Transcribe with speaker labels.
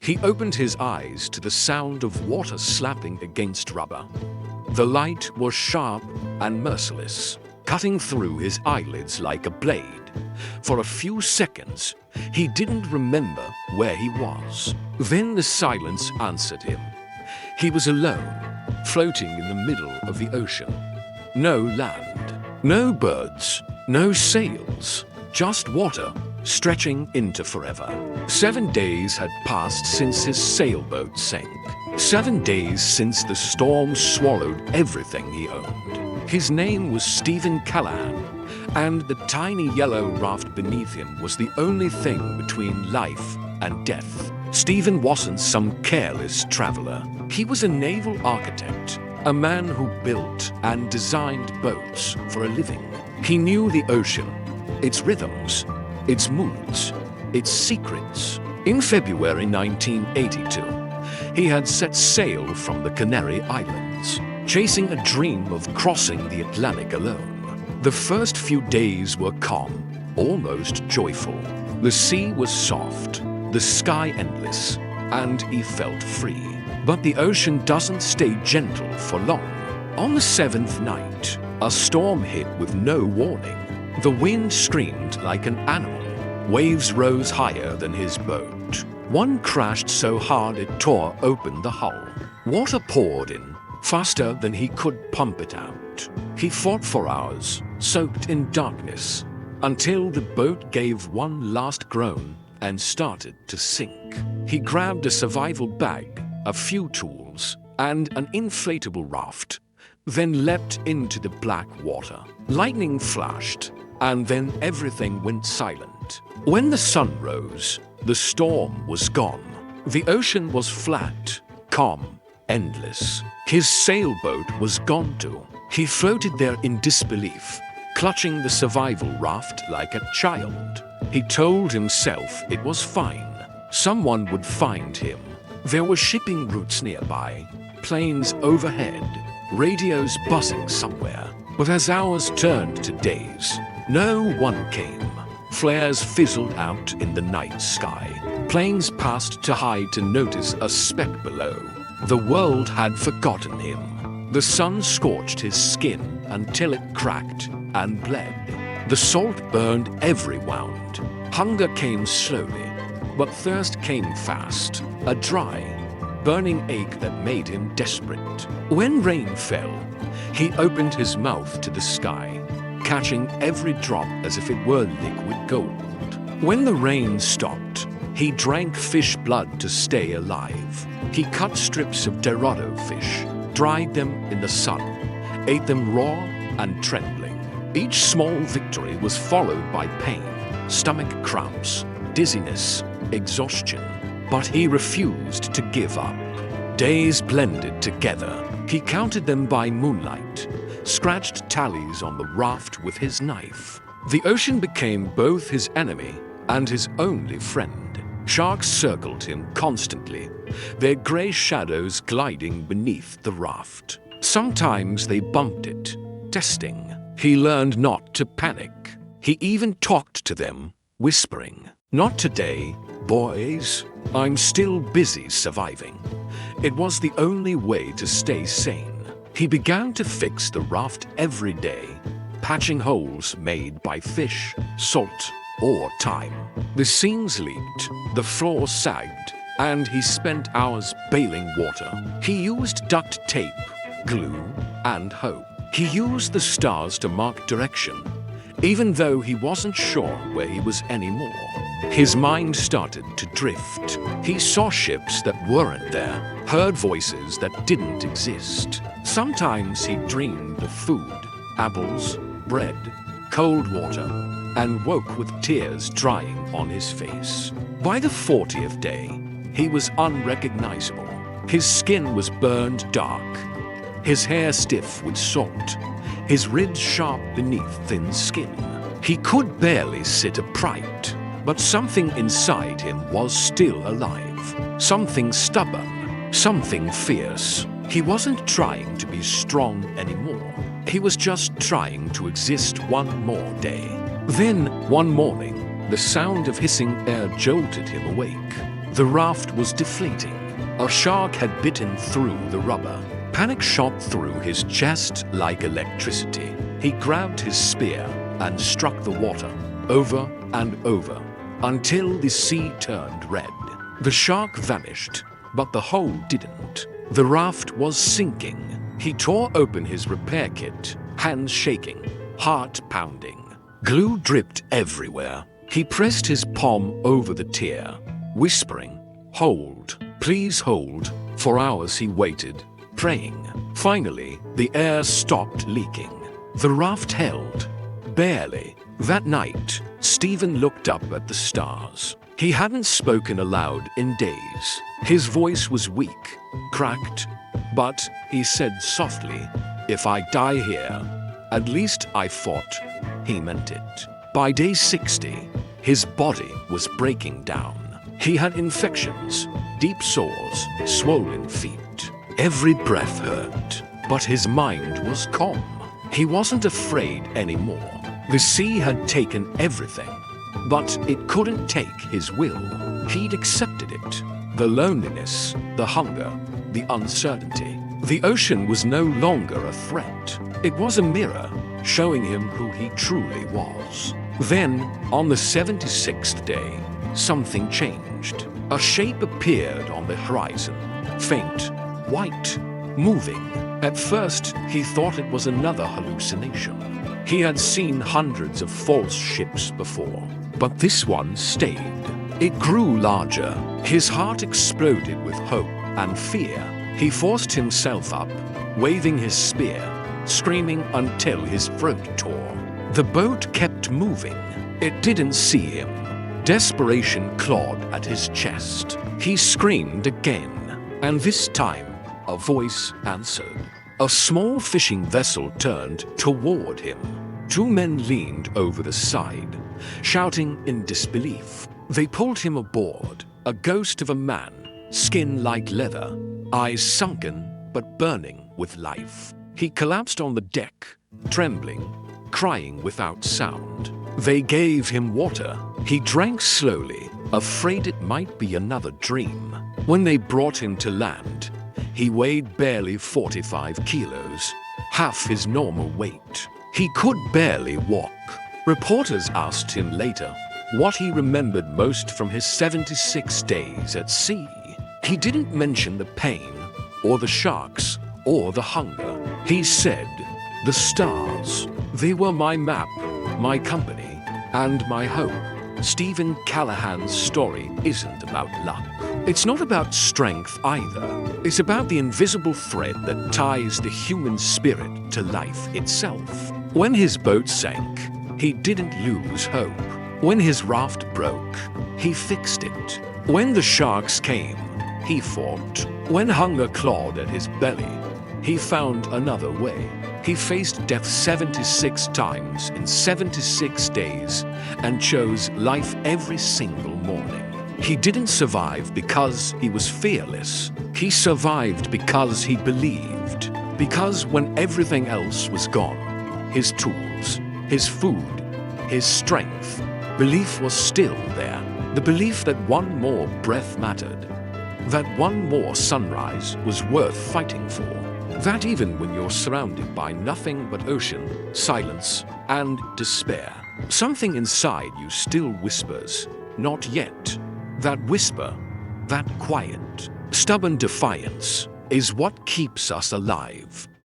Speaker 1: He opened his eyes to the sound of water slapping against rubber. The light was sharp and merciless, cutting through his eyelids like a blade. For a few seconds, he didn't remember where he was. Then the silence answered him. He was alone, floating in the middle of the ocean. No land, no birds, no sails, just water stretching into forever. 7 days had passed since his sailboat sank. 7 days since the storm swallowed everything he owned. His name was Stephen Callahan, and the tiny yellow raft beneath him was the only thing between life and death. Stephen wasn't some careless traveler. He was a naval architect, a man who built and designed boats for a living. He knew the ocean, its rhythms, its moods, its secrets. In February 1982, he had set sail from the Canary Islands, chasing a dream of crossing the Atlantic alone. The first few days were calm, almost joyful. The sea was soft, the sky endless, and he felt free. But the ocean doesn't stay gentle for long. On the 7th night, a storm hit with no warning. The wind screamed like an animal. Waves rose higher than his boat. One crashed so hard it tore open the hull. Water poured in, faster than he could pump it out. He fought for hours, soaked in darkness, until the boat gave one last groan and started to sink. He grabbed a survival bag, a few tools, and an inflatable raft, then leapt into the black water. Lightning flashed, and then everything went silent. When the sun rose, the storm was gone. The ocean was flat, calm, endless. His sailboat was gone too. He floated there in disbelief, clutching the survival raft like a child. He told himself it was fine. Someone would find him. There were shipping routes nearby, planes overhead, radios buzzing somewhere. But as hours turned to days, no one came. Flares fizzled out in the night sky. Planes passed to hide to notice a speck below. The world had forgotten him. The sun scorched his skin until it cracked and bled. The salt burned every wound. Hunger came slowly, but thirst came fast. A dry, burning ache that made him desperate. When rain fell, he opened his mouth to the sky, catching every drop as if it were liquid gold. When the rain stopped, he drank fish blood to stay alive. He cut strips of Dorado fish, dried them in the sun, ate them raw and trembling. Each small victory was followed by pain, stomach cramps, dizziness, exhaustion. But he refused to give up. Days blended together. He counted them by moonlight, scratched tallies on the raft with his knife. The ocean became both his enemy and his only friend. Sharks circled him constantly, their gray shadows gliding beneath the raft. Sometimes they bumped it, testing. He learned not to panic. He even talked to them, whispering, "Not today, boys. I'm still busy surviving." It was the only way to stay sane. He began to fix the raft every day, patching holes made by fish, salt, or time. The seams leaked, the floor sagged, and he spent hours bailing water. He used duct tape, glue, and hope. He used the stars to mark direction, even though he wasn't sure where he was anymore. His mind started to drift. He saw ships that weren't there, heard voices that didn't exist. Sometimes he dreamed of food, apples, bread, cold water, and woke with tears drying on his face. By the 40th day, he was unrecognizable. His skin was burned dark, his hair stiff with salt, his ribs sharp beneath thin skin. He could barely sit upright. But something inside him was still alive. Something stubborn, something fierce. He wasn't trying to be strong anymore. He was just trying to exist one more day. Then, one morning, the sound of hissing air jolted him awake. The raft was deflating. A shark had bitten through the rubber. Panic shot through his chest like electricity. He grabbed his spear and struck the water over and over until the sea turned red. The shark vanished, but the hole didn't. The raft was sinking. He tore open his repair kit, hands shaking, heart pounding. Glue dripped everywhere. He pressed his palm over the tear, whispering, "Hold, please hold." For hours he waited, praying. Finally, the air stopped leaking. The raft held, barely. That night, Stephen looked up at the stars. He hadn't spoken aloud in days. His voice was weak, cracked, but he said softly, "If I die here, at least I fought." He meant it. By day 60, his body was breaking down. He had infections, deep sores, swollen feet. Every breath hurt, but his mind was calm. He wasn't afraid anymore. The sea had taken everything, but it couldn't take his will. He'd accepted it. The loneliness, the hunger, the uncertainty. The ocean was no longer a threat. It was a mirror, showing him who he truly was. Then, on the 76th day, something changed. A shape appeared on the horizon, faint, white, moving. At first, he thought it was another hallucination. He had seen hundreds of false ships before, but this one stayed. It grew larger. His heart exploded with hope and fear. He forced himself up, waving his spear, screaming until his throat tore. The boat kept moving. It didn't see him. Desperation clawed at his chest. He screamed again, and this time, a voice answered. A small fishing vessel turned toward him. Two men leaned over the side, shouting in disbelief. They pulled him aboard, a ghost of a man, skin like leather, eyes sunken but burning with life. He collapsed on the deck, trembling, crying without sound. They gave him water. He drank slowly, afraid it might be another dream. When they brought him to land, he weighed barely 45 kilos, half his normal weight. He could barely walk. Reporters asked him later what he remembered most from his 76 days at sea. He didn't mention the pain, or the sharks, or the hunger. He said, "The stars. They were my map, my company, and my hope." Stephen Callahan's story isn't about luck. It's not about strength either. It's about the invisible thread that ties the human spirit to life itself. When his boat sank, he didn't lose hope. When his raft broke, he fixed it. When the sharks came, he fought. When hunger clawed at his belly, he found another way. He faced death 76 times in 76 days and chose life every single morning. He didn't survive because he was fearless. He survived because he believed. Because when everything else was gone, his tools, his food, his strength, belief was still there. The belief that one more breath mattered, that one more sunrise was worth fighting for. That even when you're surrounded by nothing but ocean, silence, and despair, something inside you still whispers, "Not yet." That whisper, that quiet, stubborn defiance, is what keeps us alive.